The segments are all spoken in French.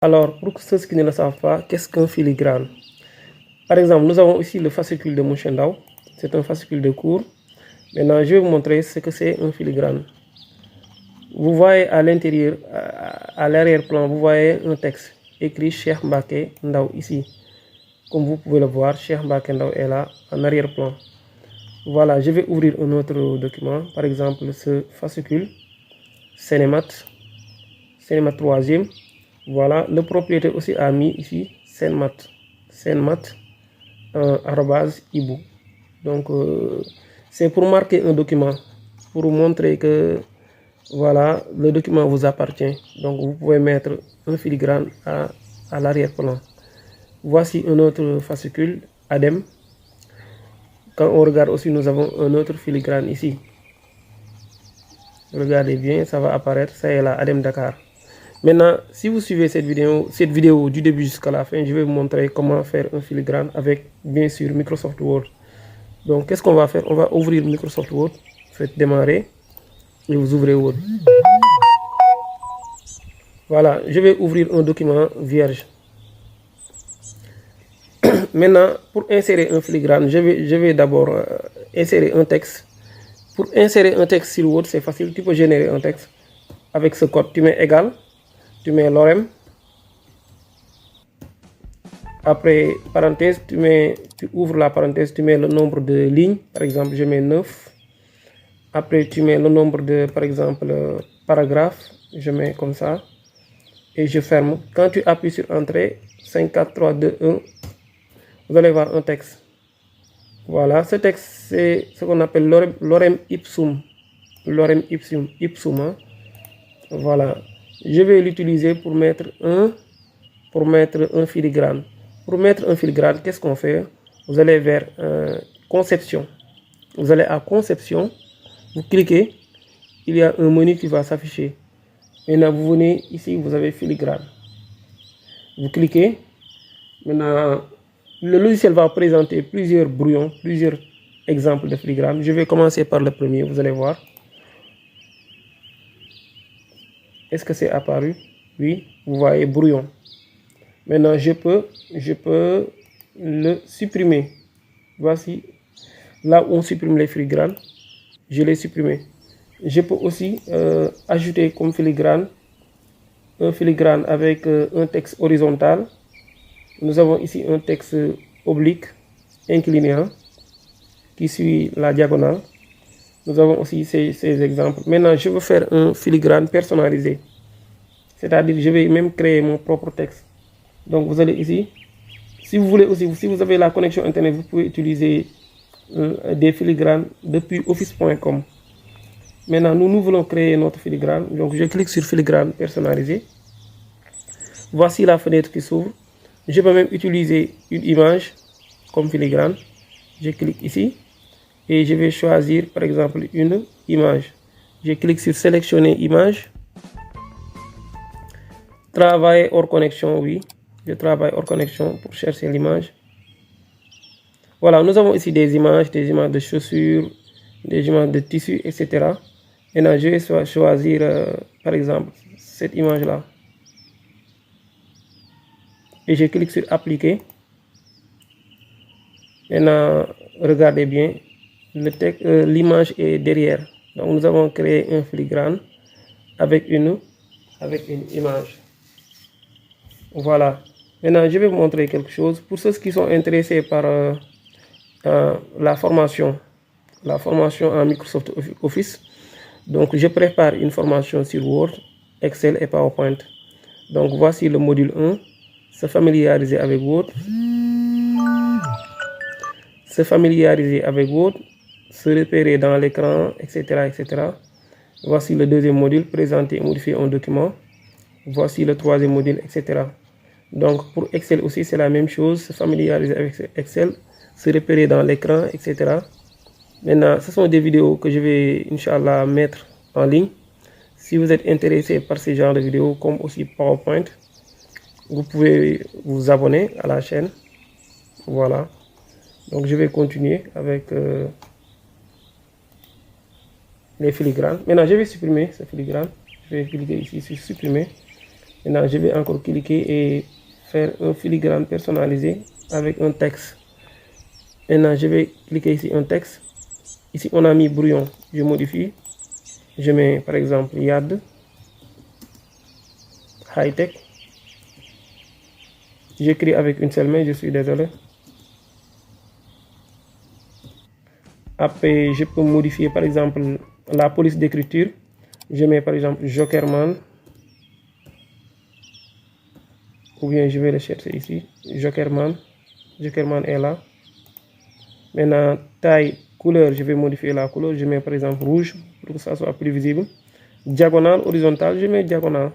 Alors, pour ceux qui ne le savent pas, qu'est-ce qu'un filigrane? Par exemple, nous avons ici le fascicule de Monsieur Ndao. C'est un fascicule de cours. Maintenant, je vais vous montrer ce que c'est un filigrane. Vous voyez à l'intérieur, à l'arrière-plan, vous voyez un texte écrit Cheikh Mbacké Ndao ici. Comme vous pouvez le voir, Cheikh Mbacké Ndao est là en arrière-plan. Voilà, je vais ouvrir un autre document, par exemple ce fascicule, Cinémat 3e. Voilà, le propriétaire aussi a mis ici Cinémat @ibou. Donc, c'est pour marquer un document, pour montrer que voilà, le document vous appartient. Donc, vous pouvez mettre un filigrane à l'arrière-plan. Voici un autre fascicule, ADEM. Quand on regarde aussi, nous avons un autre filigrane ici. Regardez bien, ça va apparaître, ça est là, ADEM Dakar. Maintenant, si vous suivez cette vidéo du début jusqu'à la fin, je vais vous montrer comment faire un filigrane avec, bien sûr, Microsoft Word. Donc, qu'est-ce qu'on va faire? On va ouvrir Microsoft Word, faites démarrer, et vous ouvrez Word. Voilà, je vais ouvrir un document vierge. Maintenant, pour insérer un filigrane, je vais d'abord insérer un texte. Pour insérer un texte sur Word, c'est facile. Tu peux générer un texte avec ce code. Tu mets égal, tu mets lorem. Après, parenthèse, tu ouvres la parenthèse, tu mets le nombre de lignes. Par exemple, je mets 9. Après, tu mets le nombre de, par exemple, paragraphes. Je mets comme ça. Et je ferme. Quand tu appuies sur Entrée, 5, 4, 3, 2, 1, vous allez voir un texte. Voilà, ce texte, c'est ce qu'on appelle lorem ipsum. Lorem ipsum. Hein. Voilà. Je vais l'utiliser pour mettre un filigrane. Pour mettre un filigrane, qu'est-ce qu'on fait? Vous allez vers Conception. Vous allez à Conception, vous cliquez, il y a un menu qui va s'afficher. Maintenant, vous venez ici, vous avez filigrane. Vous cliquez. Maintenant, le logiciel va présenter plusieurs brouillons, plusieurs exemples de filigrane. Je vais commencer par le premier, vous allez voir. Est-ce que c'est apparu? Oui, vous voyez brouillon. Maintenant, je peux le supprimer. Voici là où on supprime les filigranes. Je l'ai supprimé. Je peux aussi ajouter comme filigrane un filigrane avec un texte horizontal. Nous avons ici un texte oblique, incliné, hein, qui suit la diagonale. Nous avons aussi ces exemples. Maintenant, je veux faire un filigrane personnalisé. C'est-à-dire, je vais même créer mon propre texte. Donc, vous allez ici. Si vous voulez aussi, si vous avez la connexion Internet, vous pouvez utiliser des filigranes depuis office.com. Maintenant, nous voulons créer notre filigrane. Donc, je clique sur filigrane personnalisé. Voici la fenêtre qui s'ouvre. Je peux même utiliser une image comme filigrane. Je clique ici et je vais choisir par exemple une image. Je clique sur sélectionner image. Travailler hors connexion, oui. Je travaille hors connexion pour chercher l'image. Voilà, nous avons ici des images de chaussures, des images de tissus, etc. Maintenant, je vais choisir par exemple cette image-là. Et je clique sur appliquer. Maintenant, regardez bien, l'image est derrière. Donc nous avons créé un filigrane avec une image. Voilà. Maintenant, je vais vous montrer quelque chose. Pour ceux qui sont intéressés par la formation en Microsoft Office, donc je prépare une formation sur Word, Excel et PowerPoint. Donc voici le module 1. Se familiariser avec Word, se repérer dans l'écran, etc., etc. Voici le deuxième module, présenter et modifier un document. Voici le troisième module, etc. Donc pour Excel aussi, c'est la même chose, se familiariser avec Excel, se repérer dans l'écran, etc. Maintenant, ce sont des vidéos que je vais, Inch'Allah, mettre en ligne. Si vous êtes intéressé par ce genre de vidéos, comme aussi PowerPoint, vous pouvez vous abonner à la chaîne. Voilà. Donc je vais continuer avec les filigranes. Maintenant je vais supprimer ce filigrane. Je vais cliquer ici sur supprimer. Maintenant, je vais encore cliquer et faire un filigrane personnalisé avec un texte. Maintenant, je vais cliquer ici un texte. Ici, on a mis brouillon. Je modifie. Je mets par exemple YAD high-tech. J'écris avec une seule main, je suis désolé. Après, je peux modifier par exemple la police d'écriture. Je mets par exemple Jokerman. Ou bien je vais le chercher ici. Jokerman. Jokerman est là. Maintenant, taille, couleur, je vais modifier la couleur. Je mets par exemple rouge pour que ça soit plus visible. Diagonale, horizontale, je mets diagonale.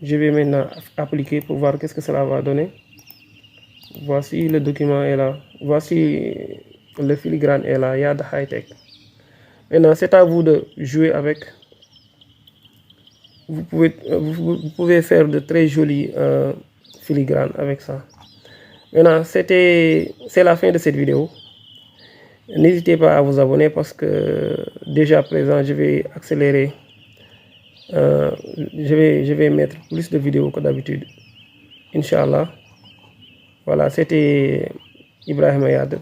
Je vais maintenant appliquer pour voir qu'est-ce que cela va donner. Voici le document est là. Voici le filigrane est là. YAD high-tech. Maintenant, c'est à vous de jouer avec. Vous pouvez faire de très jolis filigranes avec ça. Maintenant, c'est la fin de cette vidéo. N'hésitez pas à vous abonner parce que déjà à présent, je vais accélérer. Je vais mettre plus de vidéos que d'habitude. Inch'Allah. Voilà, c'était Ibrahima Yade.